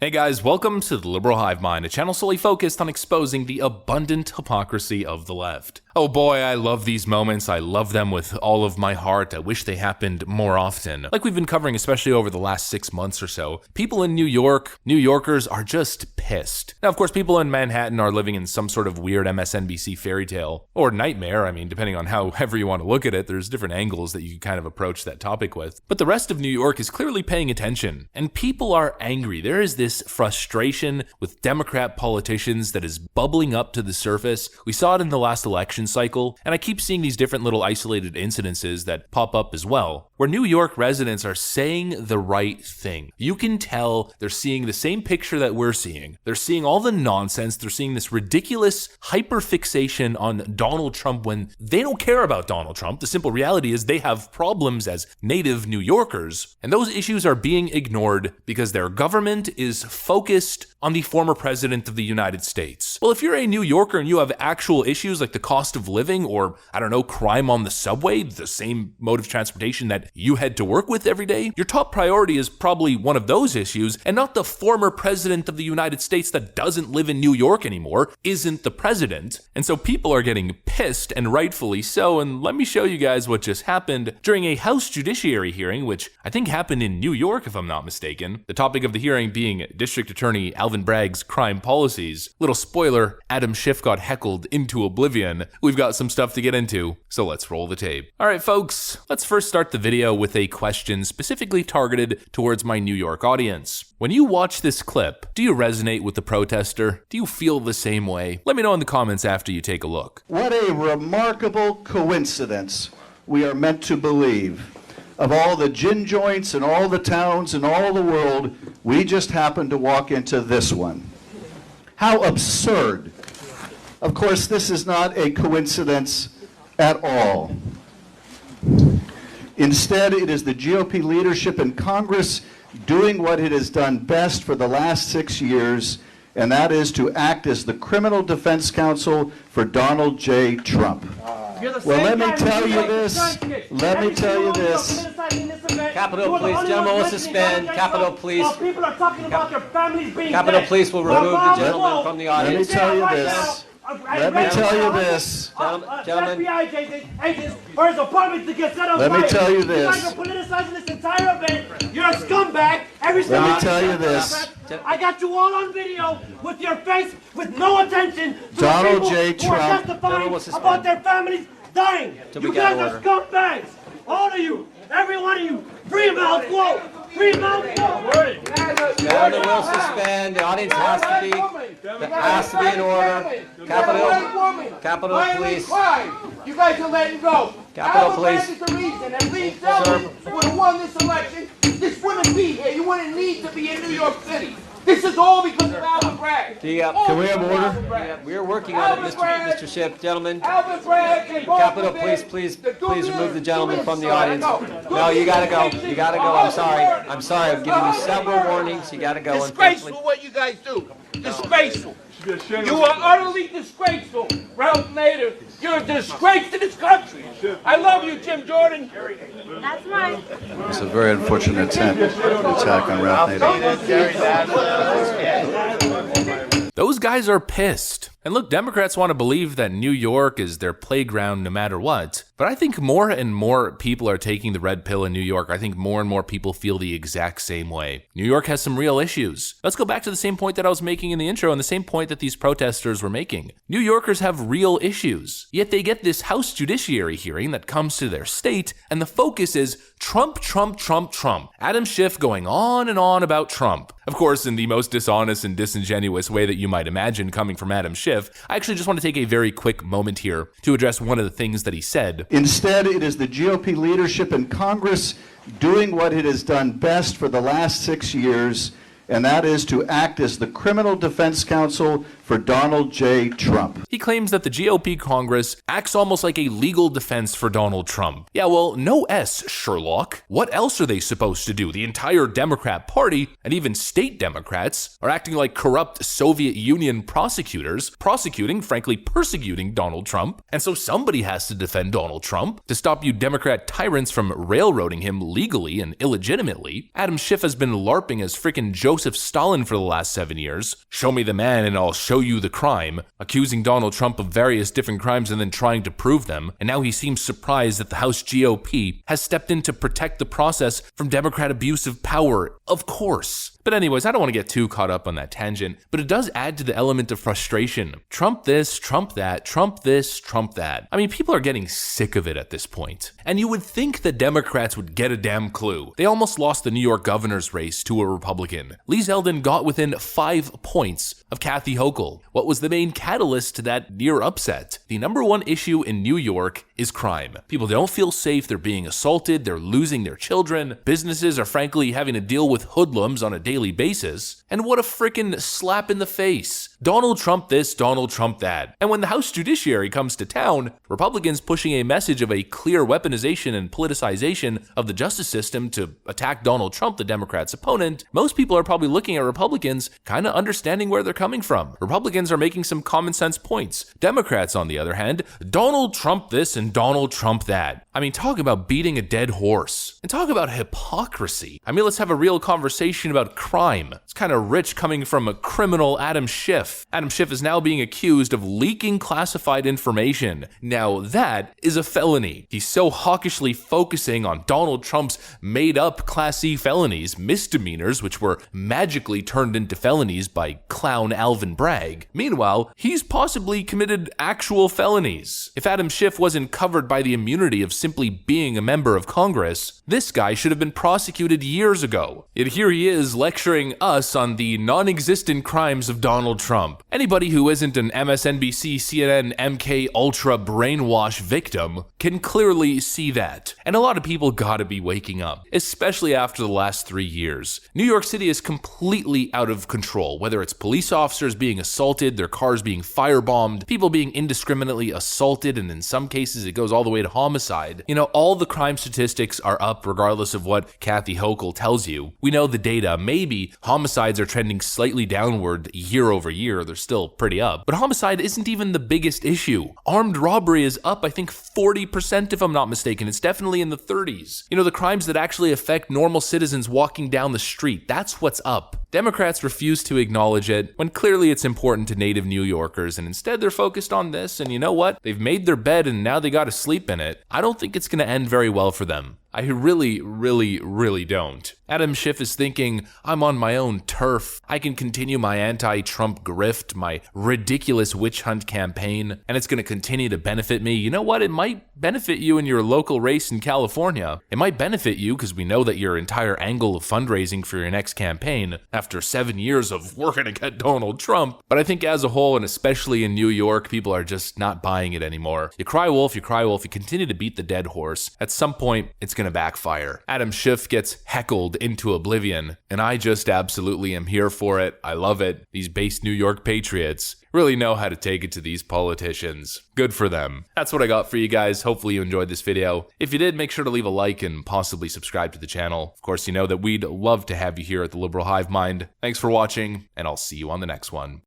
Hey guys, welcome to the Liberal Hive Mind, a channel solely focused on exposing the abundant hypocrisy of the left. Oh boy, I love these moments. I love them with all of my heart. I wish they happened more often. Like we've been covering, especially over the last 6 months or so, people in New York, New Yorkers are just pissed. Now, of course, people in Manhattan are living in some sort of weird MSNBC fairy tale, or nightmare. I mean, depending on however you want to look at it, there's different angles that you can kind of approach that topic with. But the rest of New York is clearly paying attention, and people are angry. There is this frustration with Democrat politicians that is bubbling up to the surface. We saw it in the last election cycle, and I keep seeing these different little isolated incidences that pop up as well, where New York residents are saying the right thing. You can tell they're seeing the same picture that we're seeing. They're seeing all the nonsense. They're seeing this ridiculous hyperfixation on Donald Trump when they don't care about Donald Trump. The simple reality is they have problems as native New Yorkers, and those issues are being ignored because their government is focused on the former president of the United States. Well, if you're a New Yorker and you have actual issues like the cost of living or, I don't know, crime on the subway, the same mode of transportation that you head to work with every day, your top priority is probably one of those issues and not the former president of the United States that doesn't live in New York anymore, isn't the president. And so people are getting pissed, and rightfully so, and let me show you guys what just happened during a House Judiciary hearing, which I think happened in New York if I'm not mistaken. The topic of the hearing being District Attorney Alvin Bragg's crime policies. Little spoiler, Adam Schiff got heckled into oblivion. We've got some stuff to get into, so let's roll the tape. Alright folks, let's first start the video with a question specifically targeted towards my New York audience. When you watch this clip, do you resonate with the protester? Do you feel the same way? Let me know in the comments after you take a look. What a remarkable coincidence we are meant to believe. Of all the gin joints and all the towns in all the world, we just happened to walk into this one. How absurd. Of course, this is not a coincidence at all. Instead, it is the GOP leadership in Congress doing what it has done best for the last 6 years, and that is to act as the criminal defense counsel for Donald J. Trump. Well, let me tell you this. Capitol Police, gentlemen will suspend. Capitol Police. Capitol Police will remove the gentleman from the audience. Let me tell you this. Gentlemen. For his apartment to get set on fire. Let me tell you this. You guys are politicizing this entire event. You're a scumbag. Let me tell you this. I got you all on video with your face, with no attention to Donald people J. who are Trump. testifying about their families dying. You guys are scumbags. All of you. Every one of you. Free mouth quote. Free mouth quote. Gentlemen will suspend. The audience has to be in order. Capitol Police. You guys are letting go. Capitol Police. Alvin Bragg is the reason. And Lee Zeldin would have won this election. This wouldn't be here. You wouldn't need to be in New York City. This is all because of Alvin Bragg. Can we have order? We're working on it, Mr. Schiff. Gentlemen. Alvin Bragg and Capitol Police, please remove the gentleman from the audience. No, you gotta go. You gotta go. I'm sorry. I'm giving you several warnings. You gotta go. Disgraceful what you guys do. Disgraceful. You are utterly disgraceful. Ralph Nader, you're a disgrace to this country. I love you, Jim Jordan. That's right. It's a very unfortunate attempt to attack on Ralph Nader. Those guys are pissed. And look, Democrats want to believe that New York is their playground no matter what. But I think more and more people are taking the red pill in New York. I think more and more people feel the exact same way. New York has some real issues. Let's go back to the same point that I was making in the intro and the same point that these protesters were making. New Yorkers have real issues. Yet they get this House Judiciary hearing that comes to their state, and the focus is Trump, Trump, Trump, Trump. Adam Schiff going on and on about Trump. Of course, in the most dishonest and disingenuous way that you might imagine coming from Adam Schiff. I actually just want to take a very quick moment here to address one of the things that he said. Instead, it is the GOP leadership in Congress doing what it has done best for the last 6 years, and that is to act as the criminal defense counsel for Donald J. Trump. He claims that the GOP Congress acts almost like a legal defense for Donald Trump. Yeah, well, no S, Sherlock. What else are they supposed to do? The entire Democrat Party, and even state Democrats, are acting like corrupt Soviet Union prosecutors, prosecuting, frankly, persecuting Donald Trump. And so somebody has to defend Donald Trump to stop you Democrat tyrants from railroading him legally and illegitimately. Adam Schiff has been LARPing as frickin' Joseph Stalin for the last 7 years. Show me the man and I'll show you the crime, accusing Donald Trump of various different crimes and then trying to prove them. And now he seems surprised that the House GOP has stepped in to protect the process from Democrat abuse of power. Of course. But anyways, I don't want to get too caught up on that tangent, but it does add to the element of frustration. Trump this, Trump that, Trump this, Trump that. I mean, people are getting sick of it at this point. And you would think that Democrats would get a damn clue. They almost lost the New York governor's race to a Republican. Lee Zeldin got within 5 points of Kathy Hochul. What was the main catalyst to that near upset? The number one issue in New York is crime. People don't feel safe, they're being assaulted, they're losing their children, businesses are frankly having to deal with hoodlums on a daily basis, and what a frickin' slap in the face. Donald Trump this, Donald Trump that. And when the House Judiciary comes to town, Republicans pushing a message of a clear weaponization and politicization of the justice system to attack Donald Trump, the Democrats' opponent, most people are probably looking at Republicans kind of understanding where they're coming from. Republicans are making some common sense points. Democrats, on the other hand, Donald Trump this and Donald Trump that. I mean, talk about beating a dead horse. And talk about hypocrisy. I mean, let's have a real conversation about crime. It's kind of rich coming from a criminal Adam Schiff. Adam Schiff is now being accused of leaking classified information. Now that is a felony. He's so hawkishly focusing on Donald Trump's made-up Class C felonies, misdemeanors, which were magically turned into felonies by clown Alvin Bragg. Meanwhile, he's possibly committed actual felonies. If Adam Schiff wasn't covered by the immunity of simply being a member of Congress, this guy should have been prosecuted years ago. Yet here he is lecturing us on the non-existent crimes of Donald Trump. Anybody who isn't an MSNBC, CNN, MK Ultra brainwash victim can clearly see that. And a lot of people gotta be waking up, especially after the last 3 years. New York City is completely out of control, whether it's police officers being assaulted, their cars being firebombed, people being indiscriminately assaulted, and in some cases it goes all the way to homicide. You know, all the crime statistics are up regardless of what Kathy Hochul tells you. We know the data. Maybe homicides are trending slightly downward year over year. They're still pretty up. But homicide isn't even the biggest issue. Armed robbery is up, I think, 40% if I'm not mistaken. It's definitely in the 30s. You know, the crimes that actually affect normal citizens walking down the street, that's what's up. Democrats refuse to acknowledge it when clearly it's important to native New Yorkers, and instead they're focused on this, and you know what? They've made their bed and now they gotta sleep in it. I don't think it's gonna end very well for them. I really don't. Adam Schiff is thinking, I'm on my own turf. I can continue my anti-Trump grift, my ridiculous witch hunt campaign, and it's going to continue to benefit me. You know what? It might benefit you in your local race in California. It might benefit you because we know that your entire angle of fundraising for your next campaign, after 7 years of we're going to get Donald Trump. But I think as a whole, and especially in New York, people are just not buying it anymore. You cry wolf, you continue to beat the dead horse. At some point, it's going to backfire. Adam Schiff gets heckled into oblivion, and I just absolutely am here for it. I love it. These base New York patriots really know how to take it to these politicians. Good for them. That's what I got for you guys. Hopefully you enjoyed this video. If you did, make sure to leave a like and possibly subscribe to the channel. Of course, you know that we'd love to have you here at the Liberal Hive Mind. Thanks for watching, and I'll see you on the next one.